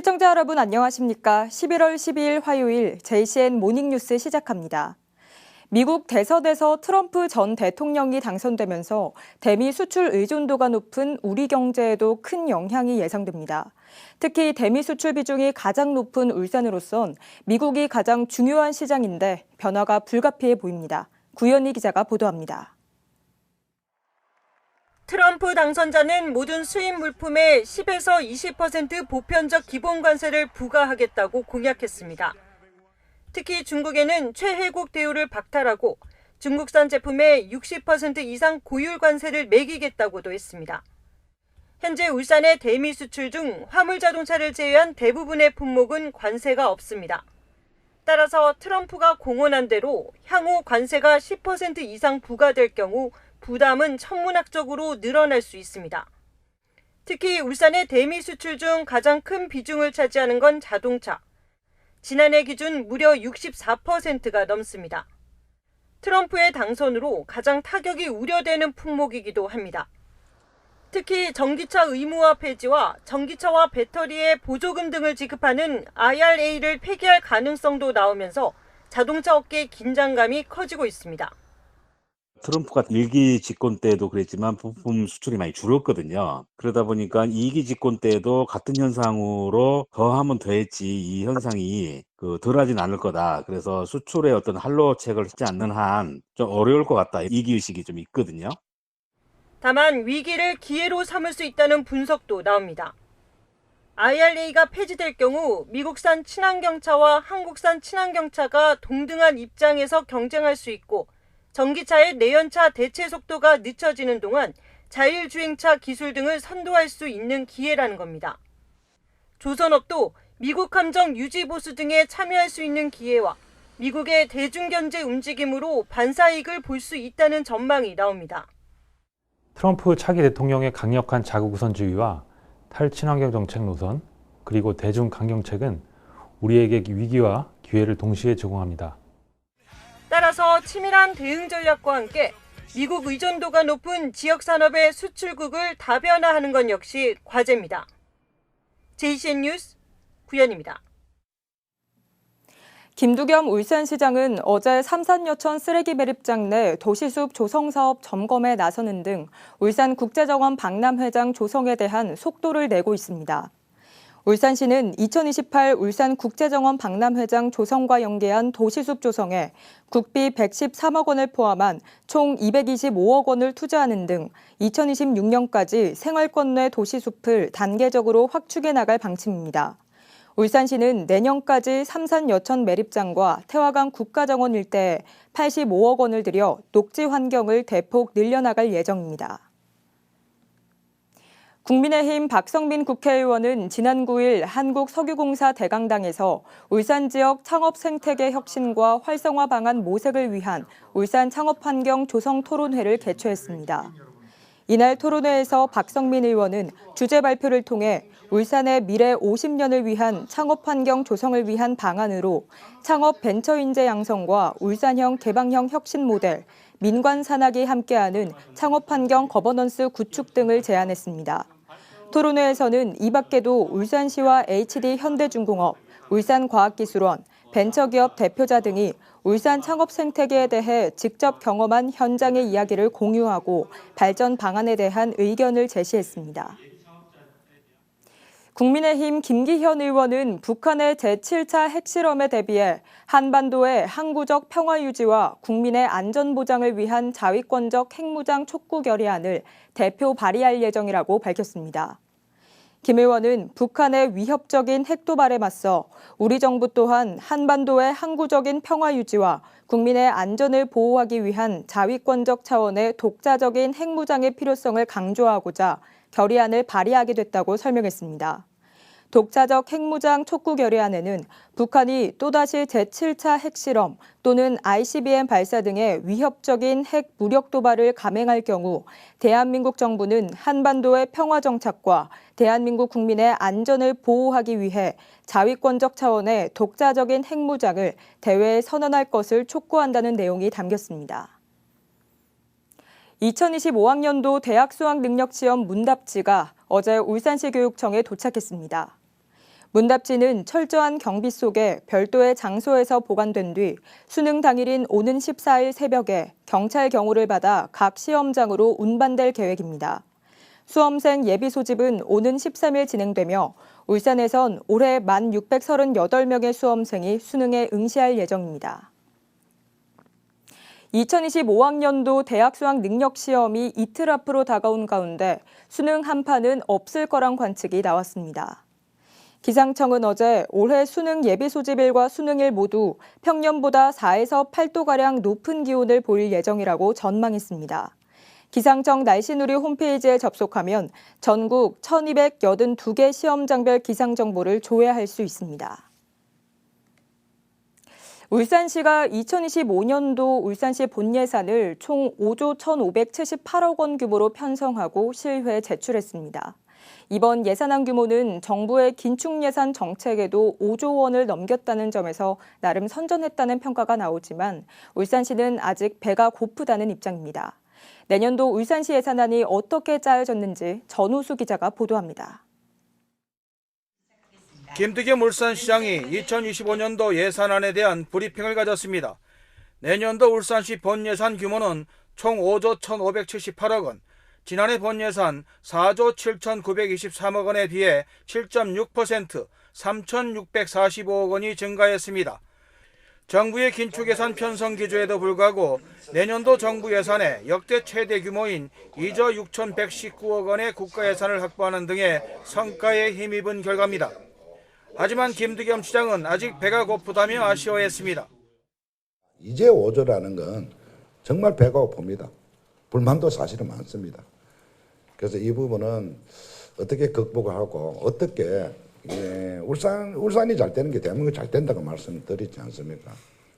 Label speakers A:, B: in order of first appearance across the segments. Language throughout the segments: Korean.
A: 시청자 여러분 안녕하십니까? 11월 12일 화요일 JCN 모닝뉴스 시작합니다. 미국 대선에서 트럼프 전 대통령이 당선되면서 대미 수출 의존도가 높은 우리 경제에도 큰 영향이 예상됩니다. 특히 대미 수출 비중이 가장 높은 울산으로선 미국이 가장 중요한 시장인데 변화가 불가피해 보입니다. 구현희 기자가 보도합니다.
B: 트럼프 당선자는 모든 수입 물품에 10에서 20% 보편적 기본관세를 부과하겠다고 공약했습니다. 특히 중국에는 최혜국 대우를 박탈하고 중국산 제품에 60% 이상 고율 관세를 매기겠다고도 했습니다. 현재 울산의 대미 수출 중 화물 자동차를 제외한 대부분의 품목은 관세가 없습니다. 따라서 트럼프가 공언한 대로 향후 관세가 10% 이상 부과될 경우 부담은 천문학적으로 늘어날 수 있습니다. 특히 울산의 대미 수출 중 가장 큰 비중을 차지하는 건 자동차. 지난해 기준 무려 64%가 넘습니다. 트럼프의 당선으로 가장 타격이 우려되는 품목이기도 합니다. 특히 전기차 의무화 폐지와 전기차와 배터리에 보조금 등을 지급하는 IRA를 폐기할 가능성도 나오면서 자동차 업계의 긴장감이 커지고 있습니다.
C: 트럼프가 1기 집권 때도 그랬지만 부품 수출이 많이 줄었거든요. 그러다 보니까 2기 집권 때도 같은 현상으로 더하면 더했지 이 현상이 덜하진 않을 거다. 그래서 수출에 어떤 할로책을 하지 않는 한 좀 어려울 것 같다. 이기의식이 좀 있거든요.
B: 다만 위기를 기회로 삼을 수 있다는 분석도 나옵니다. IRA가 폐지될 경우 미국산 친환경차와 한국산 친환경차가 동등한 입장에서 경쟁할 수 있고 전기차의 내연차 대체 속도가 늦춰지는 동안 자율주행차 기술 등을 선도할 수 있는 기회라는 겁니다. 조선업도 미국 함정 유지 보수 등에 참여할 수 있는 기회와 미국의 대중경제 움직임으로 반사이익을 볼 수 있다는 전망이 나옵니다.
D: 트럼프 차기 대통령의 강력한 자국 우선주의와 탈친환경 정책 노선, 그리고 대중 강경책은 우리에게 위기와 기회를 동시에 제공합니다.
B: 따라서 치밀한 대응 전략과 함께 미국 의존도가 높은 지역 산업의 수출국을 다변화하는 건 역시 과제입니다. JCN 뉴스 구현입니다.
A: 김두겸 울산시장은 어제 삼산여천 쓰레기 매립장 내 도시숲 조성사업 점검에 나서는 등 울산국제정원 박람회장 조성에 대한 속도를 내고 있습니다. 울산시는 2028 울산국제정원 박람회장 조성과 연계한 도시숲 조성에 국비 113억 원을 포함한 총 225억 원을 투자하는 등 2026년까지 생활권 내 도시숲을 단계적으로 확충해 나갈 방침입니다. 울산시는 내년까지 삼산여천 매립장과 태화강 국가정원 일대에 85억 원을 들여 녹지 환경을 대폭 늘려나갈 예정입니다. 국민의힘 박성민 국회의원은 지난 9일 한국석유공사 대강당에서 울산 지역 창업 생태계 혁신과 활성화 방안 모색을 위한 울산 창업환경 조성 토론회를 개최했습니다. 이날 토론회에서 박성민 의원은 주제 발표를 통해 울산의 미래 50년을 위한 창업환경 조성을 위한 방안으로 창업 벤처 인재 양성과 울산형 개방형 혁신 모델, 민관 산학이 함께하는 창업환경 거버넌스 구축 등을 제안했습니다. 토론회에서는 이 밖에도 울산시와 HD 현대중공업, 울산과학기술원, 벤처기업 대표자 등이 울산 창업 생태계에 대해 직접 경험한 현장의 이야기를 공유하고 발전 방안에 대한 의견을 제시했습니다. 국민의힘 김기현 의원은 북한의 제7차 핵실험에 대비해 한반도의 항구적 평화 유지와 국민의 안전 보장을 위한 자위권적 핵무장 촉구 결의안을 대표 발의할 예정이라고 밝혔습니다. 김 의원은 북한의 위협적인 핵도발에 맞서 우리 정부 또한 한반도의 항구적인 평화 유지와 국민의 안전을 보호하기 위한 자위권적 차원의 독자적인 핵무장의 필요성을 강조하고자 결의안을 발의하게 됐다고 설명했습니다. 독자적 핵무장 촉구 결의안에는 북한이 또다시 제7차 핵실험 또는 ICBM 발사 등의 위협적인 핵 무력 도발을 감행할 경우 대한민국 정부는 한반도의 평화 정착과 대한민국 국민의 안전을 보호하기 위해 자위권적 차원의 독자적인 핵무장을 대외에 선언할 것을 촉구한다는 내용이 담겼습니다. 2025학년도 대학 수학 능력 시험 문답지가 어제 울산시 교육청에 도착했습니다. 문답지는 철저한 경비 속에 별도의 장소에서 보관된 뒤 수능 당일인 오는 14일 새벽에 경찰 경호를 받아 각 시험장으로 운반될 계획입니다. 수험생 예비 소집은 오는 13일 진행되며 울산에선 올해 만 638명의 수험생이 수능에 응시할 예정입니다. 2025학년도 대학 수학 능력 시험이 이틀 앞으로 다가온 가운데 수능 한파는 없을 거란 관측이 나왔습니다. 기상청은 어제 올해 수능 예비 소집일과 수능일 모두 평년보다 4에서 8도가량 높은 기온을 보일 예정이라고 전망했습니다. 기상청 날씨누리 홈페이지에 접속하면 전국 1282개 시험장별 기상정보를 조회할 수 있습니다. 울산시가 2025년도 울산시 본예산을 총 5조 1,578억 원 규모로 편성하고 실회에 제출했습니다. 이번 예산안 규모는 정부의 긴축 예산 정책에도 5조 원을 넘겼다는 점에서 나름 선전했다는 평가가 나오지만 울산시는 아직 배가 고프다는 입장입니다. 내년도 울산시 예산안이 어떻게 짜여졌는지 전우수 기자가 보도합니다.
E: 김득겸 울산시장이 2025년도 예산안에 대한 브리핑을 가졌습니다. 내년도 울산시 본예산 규모는 총 5조 1,578억 원, 지난해 본예산 4조 7,923억 원에 비해 7.6% 3,645억 원이 증가했습니다. 정부의 긴축 예산 편성 기조에도 불구하고 내년도 정부 예산에 역대 최대 규모인 2조 6,119억 원의 국가 예산을 확보하는 등의 성과에 힘입은 결과입니다. 하지만 김득겸 시장은 아직 배가 고프다며 아쉬워했습니다.
F: 이제 5조라는 건 정말 배가 고픕니다. 불만도 사실은 많습니다. 그래서 이 부분은 어떻게 극복을 하고 어떻게 울산이 잘 되는 게 대한민국이 잘 된다고 말씀드리지 않습니까?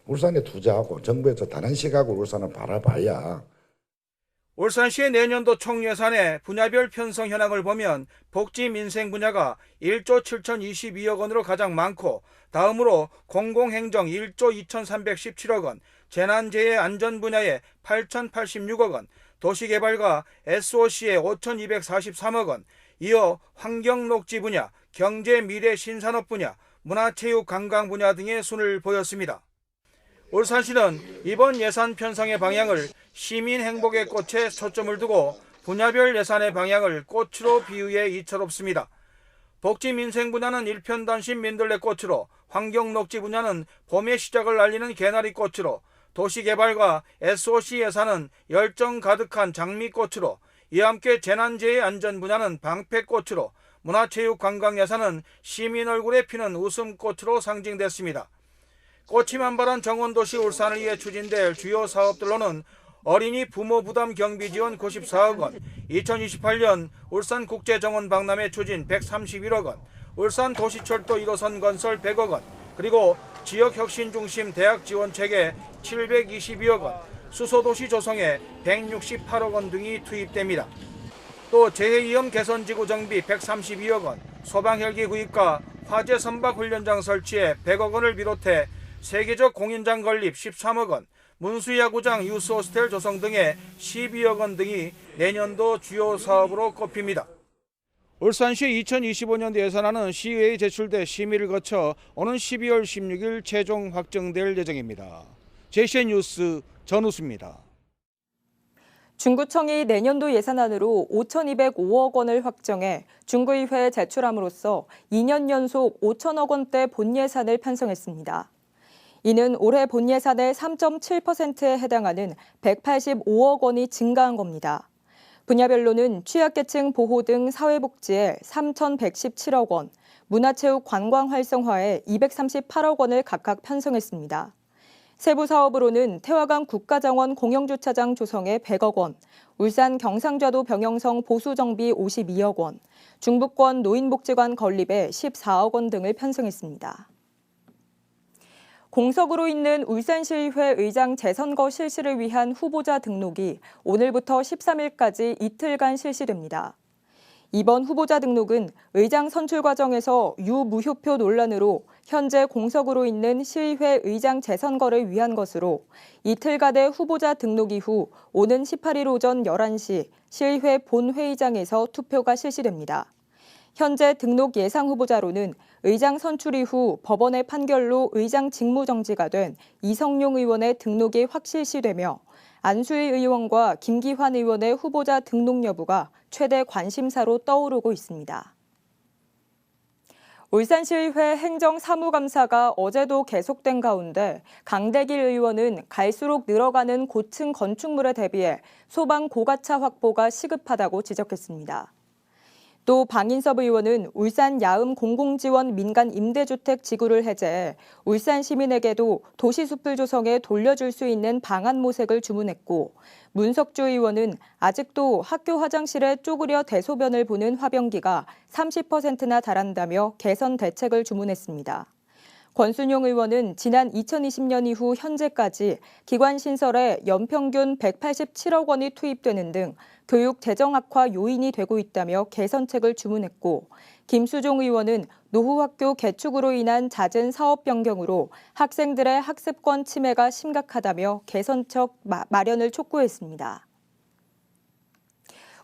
F: 울산에 투자하고 정부에서 다른 시각으로 울산을 바라봐야.
E: 울산시의 내년도 총예산의 분야별 편성 현황을 보면 복지 민생 분야가 1조 7,022억 원으로 가장 많고 다음으로 공공행정 1조 2,317억 원, 재난재해 안전 분야에 8,086억 원, 도시개발과 SOC에 5,243억 원, 이어 환경녹지 분야, 경제 미래 신산업 분야, 문화체육관광 분야 등의 순을 보였습니다. 울산시는 이번 예산 편성의 방향을 시민 행복의 꽃에 초점을 두고 분야별 예산의 방향을 꽃으로 비유해 이처롭습니다. 복지 민생 분야는 일편단심 민들레꽃으로, 환경녹지 분야는 봄의 시작을 알리는 개나리꽃으로, 도시개발과 SOC 예산은 열정 가득한 장미꽃으로, 이와 함께 재난재해 안전 분야는 방패꽃으로, 문화체육관광 예산은 시민 얼굴에 피는 웃음꽃으로 상징됐습니다. 꽃이 만발한 정원도시 울산을 위해 추진될 주요 사업들로는 어린이 부모 부담 경비 지원 94억 원, 2028년 울산국제정원 박람회 추진 131억 원, 울산 도시철도 1호선 건설 100억 원, 그리고 지역혁신 중심 대학 지원 체계 722억 원, 수소도시 조성에 168억 원 등이 투입됩니다. 또 재해위험 개선지구 정비 132억 원, 소방헬기 구입과 화재 선박 훈련장 설치에 100억 원을 비롯해 세계적 공연장 건립 13억 원, 문수야구장 유스호스텔 조성 등의 12억 원 등이 내년도 주요 사업으로 꼽힙니다. 울산시 2025년도 예산안은 시의회에 제출돼 심의를 거쳐 오는 12월 16일 최종 확정될 예정입니다. JCN 뉴스 전우수입니다.
A: 중구청이 내년도 예산안으로 5,205억 원을 확정해 중구의회에 제출함으로써 2년 연속 5천억 원대 본예산을 편성했습니다. 이는 올해 본예산의 3.7%에 해당하는 185억 원이 증가한 겁니다. 분야별로는 취약계층 보호 등 사회복지에 3,117억 원, 문화체육 관광 활성화에 238억 원을 각각 편성했습니다. 세부 사업으로는 태화강 국가정원 공영주차장 조성에 100억 원, 울산 경상좌도 병영성 보수정비 52억 원, 중부권 노인복지관 건립에 14억 원 등을 편성했습니다. 공석으로 있는 울산시의회 의장 재선거 실시를 위한 후보자 등록이 오늘부터 13일까지 이틀간 실시됩니다. 이번 후보자 등록은 의장 선출 과정에서 유무효표 논란으로 현재 공석으로 있는 시의회 의장 재선거를 위한 것으로 이틀간의 후보자 등록 이후 오는 18일 오전 11시 시의회 본회의장에서 투표가 실시됩니다. 현재 등록 예상 후보자로는 의장 선출 이후 법원의 판결로 의장 직무정지가 된 이성용 의원의 등록이 확실시되며 안수일 의원과 김기환 의원의 후보자 등록 여부가 최대 관심사로 떠오르고 있습니다. 울산시의회 행정사무감사가 어제도 계속된 가운데 강대길 의원은 갈수록 늘어가는 고층 건축물에 대비해 소방 고가차 확보가 시급하다고 지적했습니다. 또 방인섭 의원은 울산 야음 공공지원 민간 임대주택 지구를 해제해 울산 시민에게도 도시숲을 조성해 돌려줄 수 있는 방안 모색을 주문했고, 문석주 의원은 아직도 학교 화장실에 쪼그려 대소변을 보는 화변기가 30%나 달한다며 개선 대책을 주문했습니다. 권순용 의원은 지난 2020년 이후 현재까지 기관 신설에 연평균 187억 원이 투입되는 등 교육 재정 악화 요인이 되고 있다며 개선책을 주문했고, 김수종 의원은 노후학교 개축으로 인한 잦은 사업 변경으로 학생들의 학습권 침해가 심각하다며 개선책 마련을 촉구했습니다.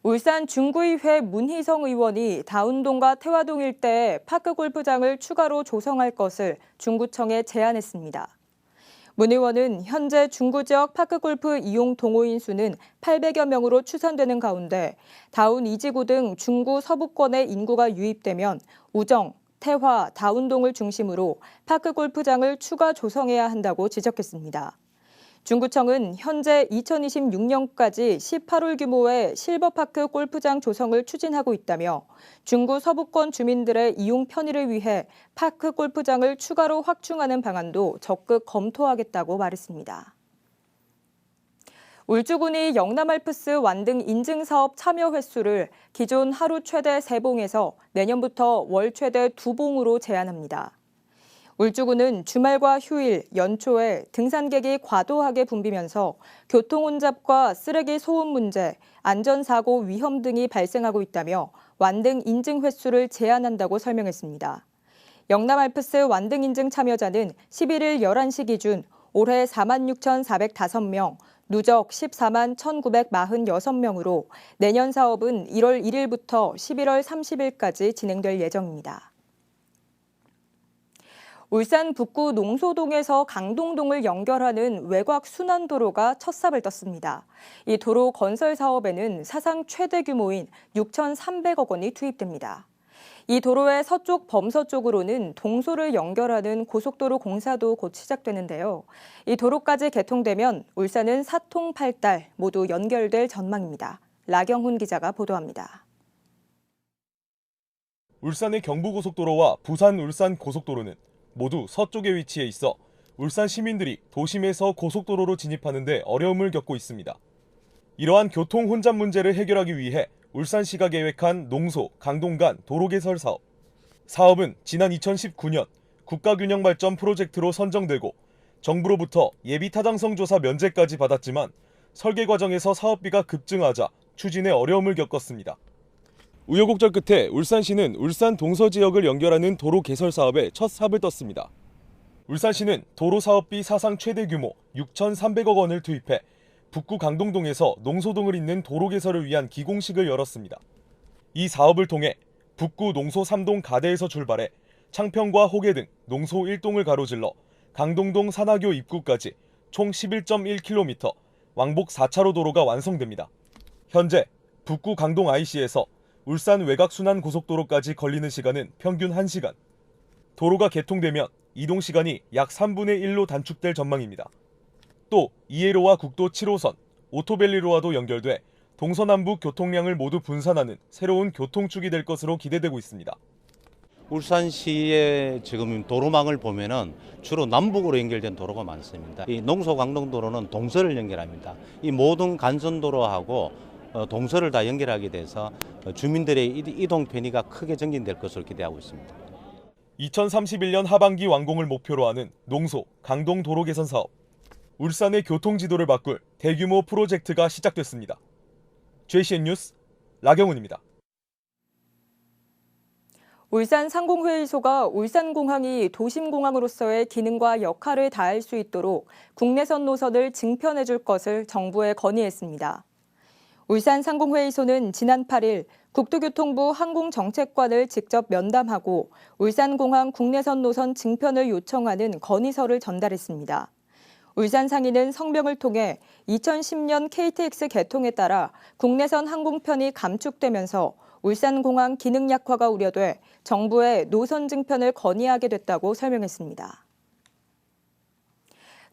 A: 울산 중구의회 문희성 의원이 다운동과 태화동 일대에 파크골프장을 추가로 조성할 것을 중구청에 제안했습니다. 문 의원은 현재 중구 지역 파크골프 이용 동호인 수는 800여 명으로 추산되는 가운데 다운 2지구 등 중구 서부권의 인구가 유입되면 우정, 태화, 다운동을 중심으로 파크골프장을 추가 조성해야 한다고 지적했습니다. 중구청은 현재 2026년까지 18홀 규모의 실버파크 골프장 조성을 추진하고 있다며 중구 서부권 주민들의 이용 편의를 위해 파크 골프장을 추가로 확충하는 방안도 적극 검토하겠다고 말했습니다. 울주군이 영남알프스 완등 인증사업 참여 횟수를 기존 하루 최대 3봉에서 내년부터 월 최대 2봉으로 제한합니다. 울주군은 주말과 휴일, 연초에 등산객이 과도하게 붐비면서 교통 혼잡과 쓰레기 소음 문제, 안전사고 위험 등이 발생하고 있다며 완등 인증 횟수를 제한한다고 설명했습니다. 영남알프스 완등 인증 참여자는 11일 11시 기준 올해 46,405명, 누적 14만 1,946명으로 내년 사업은 1월 1일부터 11월 30일까지 진행될 예정입니다. 울산 북구 농소동에서 강동동을 연결하는 외곽 순환도로가 첫 삽을 떴습니다. 이 도로 건설 사업에는 사상 최대 규모인 6,300억 원이 투입됩니다. 이 도로의 서쪽 범서쪽으로는 동소를 연결하는 고속도로 공사도 곧 시작되는데요. 이 도로까지 개통되면 울산은 사통팔달 모두 연결될 전망입니다. 라경훈 기자가 보도합니다.
G: 울산의 경부고속도로와 부산 울산 고속도로는 모두 서쪽에 위치해 있어 울산 시민들이 도심에서 고속도로로 진입하는 데 어려움을 겪고 있습니다. 이러한 교통 혼잡 문제를 해결하기 위해 울산시가 계획한 농소, 강동 간 도로 개설 사업. 사업은 지난 2019년 국가균형발전 프로젝트로 선정되고 정부로부터 예비 타당성 조사 면제까지 받았지만 설계 과정에서 사업비가 급증하자 추진에 어려움을 겪었습니다. 우여곡절 끝에 울산시는 울산 동서 지역을 연결하는 도로 개설 사업에 첫 삽을 떴습니다. 울산시는 도로 사업비 사상 최대 규모 6,300억 원을 투입해 북구 강동동에서 농소동을 잇는 도로 개설을 위한 기공식을 열었습니다. 이 사업을 통해 북구 농소 3동 가대에서 출발해 창평과 호계 등 농소 1동을 가로질러 강동동 산하교 입구까지 총 11.1km, 왕복 4차로 도로가 완성됩니다. 현재 북구 강동 IC에서 울산 외곽순환 고속도로까지 걸리는 시간은 평균 1시간. 도로가 개통되면 이동 시간이 약 3분의 1로 단축될 전망입니다. 또 2회로와 국도 7호선, 오토밸리로와도 연결돼 동서남북 교통량을 모두 분산하는 새로운 교통축이 될 것으로 기대되고 있습니다.
H: 울산시의 지금 도로망을 보면은 주로 남북으로 연결된 도로가 많습니다. 이 농소강동도로는 동서를 연결합니다. 이 모든 간선도로하고 동서를 다 연결하게 돼서 주민들의 이동 편의가 크게 증진될 것으로 기대하고 있습니다.
G: 2031년 하반기 완공을 목표로 하는 농소, 강동 도로 개선 사업. 울산의 교통지도를 바꿀 대규모 프로젝트가 시작됐습니다. JCN 뉴스 라경훈입니다.
A: 울산 상공회의소가 울산공항이 도심공항으로서의 기능과 역할을 다할 수 있도록 국내선 노선을 증편해 줄 것을 정부에 건의했습니다. 울산상공회의소는 지난 8일 국토교통부 항공정책관을 직접 면담하고 울산공항 국내선 노선 증편을 요청하는 건의서를 전달했습니다. 울산상인은 성명을 통해 2010년 KTX 개통에 따라 국내선 항공편이 감축되면서 울산공항 기능 약화가 우려돼 정부에 노선 증편을 건의하게 됐다고 설명했습니다.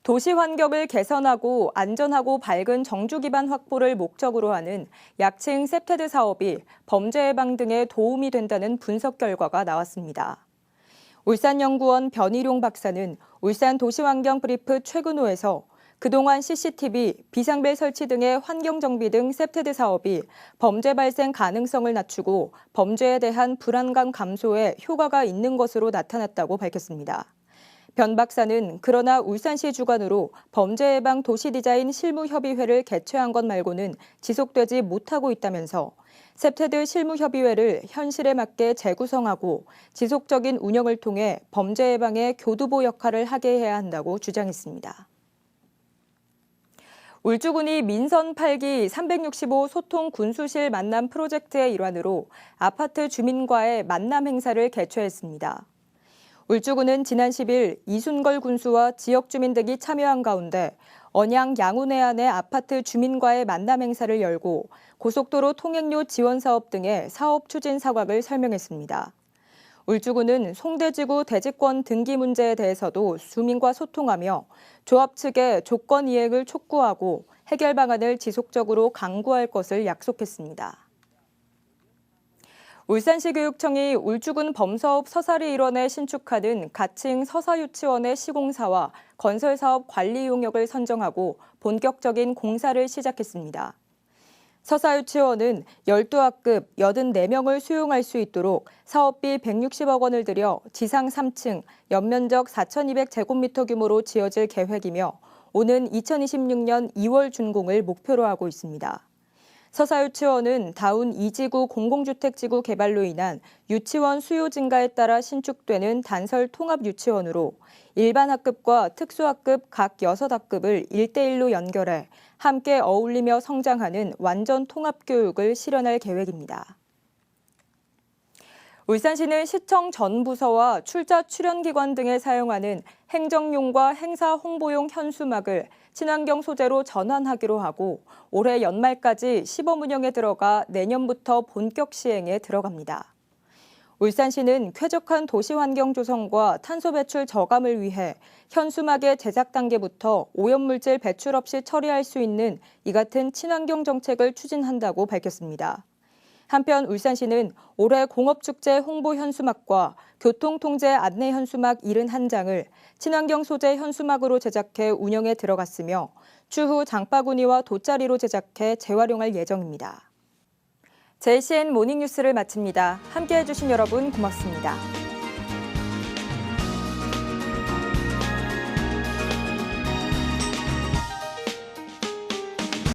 A: 도시 환경을 개선하고 안전하고 밝은 정주 기반 확보를 목적으로 하는 약칭 셉테드 사업이 범죄 예방 등에 도움이 된다는 분석 결과가 나왔습니다. 울산연구원 변희룡 박사는 울산 도시환경 브리프 최근호에서 그동안 CCTV, 비상벨 설치 등의 환경정비 등 셉테드 사업이 범죄 발생 가능성을 낮추고 범죄에 대한 불안감 감소에 효과가 있는 것으로 나타났다고 밝혔습니다. 변 박사는 그러나 울산시 주관으로 범죄 예방 도시 디자인 실무협의회를 개최한 것 말고는 지속되지 못하고 있다면서 셉테드 실무협의회를 현실에 맞게 재구성하고 지속적인 운영을 통해 범죄 예방의 교두보 역할을 하게 해야 한다고 주장했습니다. 울주군이 민선 8기 365 소통 군수실 만남 프로젝트의 일환으로 아파트 주민과의 만남 행사를 개최했습니다. 울주군은 지난 10일 이순걸 군수와 지역 주민 등이 참여한 가운데 언양 양운해안의 아파트 주민과의 만남 행사를 열고 고속도로 통행료 지원 사업 등의 사업 추진 사각을 설명했습니다. 울주군은 송대지구 대지권 등기 문제에 대해서도 주민과 소통하며 조합 측의 조건 이행을 촉구하고 해결 방안을 지속적으로 강구할 것을 약속했습니다. 울산시 교육청이 울주군 범사업 서사리 일원에 신축하는 가칭 서사유치원의 시공사와 건설사업 관리 용역을 선정하고 본격적인 공사를 시작했습니다. 서사유치원은 12학급 84명을 수용할 수 있도록 사업비 160억 원을 들여 지상 3층, 연면적 4,200제곱미터 규모로 지어질 계획이며 오는 2026년 2월 준공을 목표로 하고 있습니다. 서사유치원은 다운 2지구 공공주택지구 개발로 인한 유치원 수요 증가에 따라 신축되는 단설 통합유치원으로 일반 학급과 특수학급 각 6학급을 1대1로 연결해 함께 어울리며 성장하는 완전 통합교육을 실현할 계획입니다. 울산시는 시청 전 부서와 출자 출연기관 등에 사용하는 행정용과 행사 홍보용 현수막을 친환경 소재로 전환하기로 하고 올해 연말까지 시범 운영에 들어가 내년부터 본격 시행에 들어갑니다. 울산시는 쾌적한 도시환경 조성과 탄소 배출 저감을 위해 현수막의 제작 단계부터 오염물질 배출 없이 처리할 수 있는 이 같은 친환경 정책을 추진한다고 밝혔습니다. 한편 울산시는 올해 공업축제 홍보 현수막과 교통통제 안내 현수막 71장을 친환경 소재 현수막으로 제작해 운영에 들어갔으며 추후 장바구니와 돗자리로 제작해 재활용할 예정입니다. JCN 모닝뉴스를 마칩니다. 함께해 주신 여러분 고맙습니다.